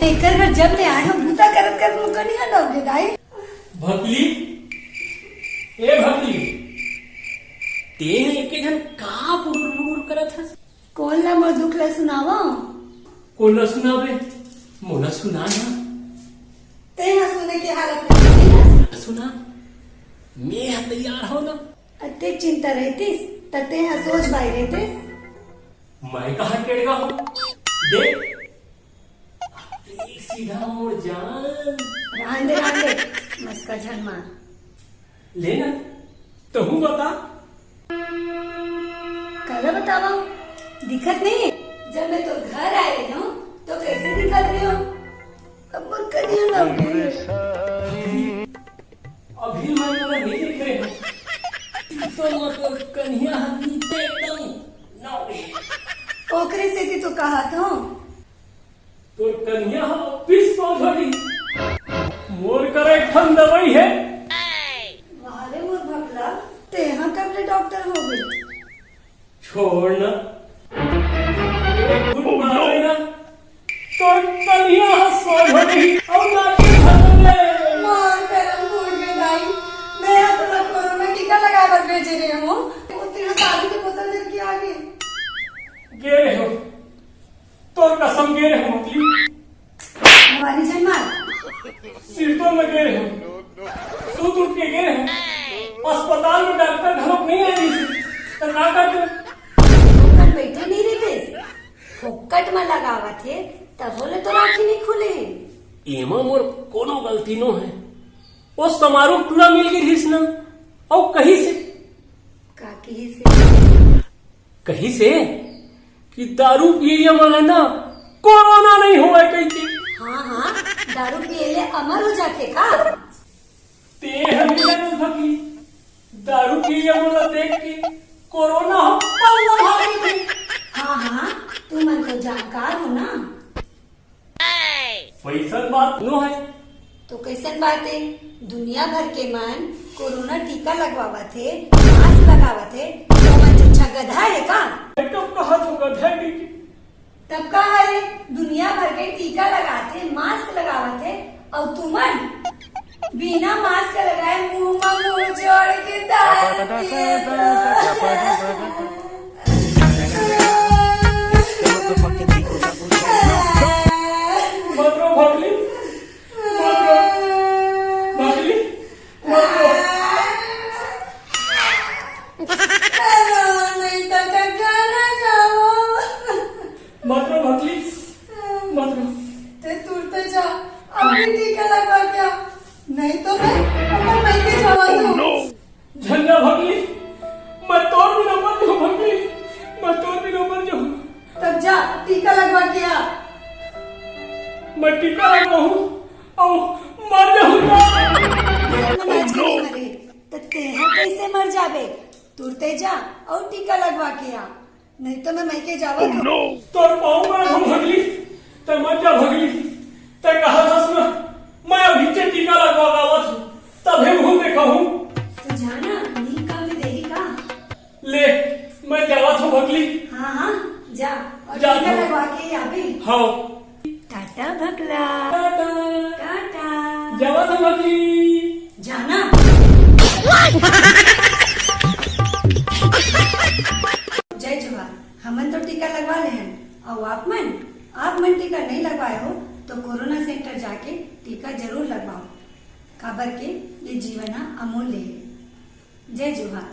एकर घर जब ले आए हो भूता करत कर मुका नहीं हटाओगे दाई। भकली ए भकली ते एके जन का बुड़ करत हस। कौन ला मोर दुख ला सुनावा। कोन सुनावे मोला सुना ना। ते यहाँ सुने की हालत में सुना मैं तैयार हो ना। अत्ते चिंता रहतीस तते यहाँ सोच बाई रहते। मैं कहा टेड़गा हूँ देख सीधा मोड़ जान रांदे रांदे मस्का झन मार लेना तो हूँ बता कल बतावा दिखत नहीं है। जब मैं तो घर आए ना तो कैसे दिखत रही हो। अब मोर कनिया ना अभी मैं तो नहीं दिख रहे हैं तो मतलब कन्हैया नीचे एकदम ना ओकरे से कि तो कहा था तो कन्हैया ऑफिस पहुंची मोर करे ठंड दवाई है। वाले मोर भकला ते यहाँ कब ले डॉक्टर हो गए। छोड़ ना ना तो कन्हैया सोच और लाठी मार करम फूट गई दाई। मैं यहाँ तो कोरोना टीका लगा कर भेज रही हूँ। उतनी दादी की बोतल दे के आगे गे रहे हो तोर कसम गे रहे हो मतलब हमारी जन मार सिर तो में गे रहे हो सूत उठ के गे रहे हो अस्पताल में डॉक्टर घरों नहीं आई थी तो ना करते फोकट बैठे नहीं रहते फोकट में लगावा थे तब बोले तो राखी नहीं खुले। एमा मोर कोनो गलती नो है वो समारोह पूरा मिल गई थी ना और कहीं से कहीं से कि दारू पिए वाला ना कोरोना नहीं हुआ कहीं के। हाँ हाँ दारू पिए ले अमर हो जाते का ते हम भकी दारू पिए वाला देख के कोरोना हो पल्ला भागी थी। हाँ हाँ तुम मन तो जानकार हो ना। वैसा बात नो है तो कैसन बात है दुनिया भर के मन कोरोना टीका लगवावा थे मास्क लगावा थे तो मन अच्छा गधा है का। कब कहा तो गधा की तब कहा है दुनिया भर के टीका लगाते मास्क लगाते और तुमन बिना मास्क लगाए मुंह में मुंह जोड़ के टीका लगवा क्या नहीं तो मैं अपना पैके जावा तू झंडा भगली मैं तोड़ भी ना मर जाऊं भगली मैं तोड़ भी ना मर जाऊं। तब जा टीका लगवा के आ। मैं टीका लगवाऊं और मर जाऊंगा। तो तेहा कैसे मर जाबे तुरते जा और टीका लगवा के आ नहीं तो मैं मैके जावा तोड़ पाऊंगा हम भगली ते मर जा भगली ते कहा था सुना मैं अभी से टीका लगवा गावत हूँ तभी मुंह देखा हूँ तो जाना नहीं का भी देही का ले मैं जावत हूँ भगली। हाँ हाँ जा और जा टीका लगवा के आ भी। हाँ टाटा भगला टाटा टाटा जावत हूँ भगली जाना। जय जोहार हमन तो टीका लगवा ले हैं और आप मन टीका नहीं लगवाए हो तो कोरोना सेंटर जाके टीका जरूर लगवाओ काबर के ये जीवन अमूल्य है। जय जोहार।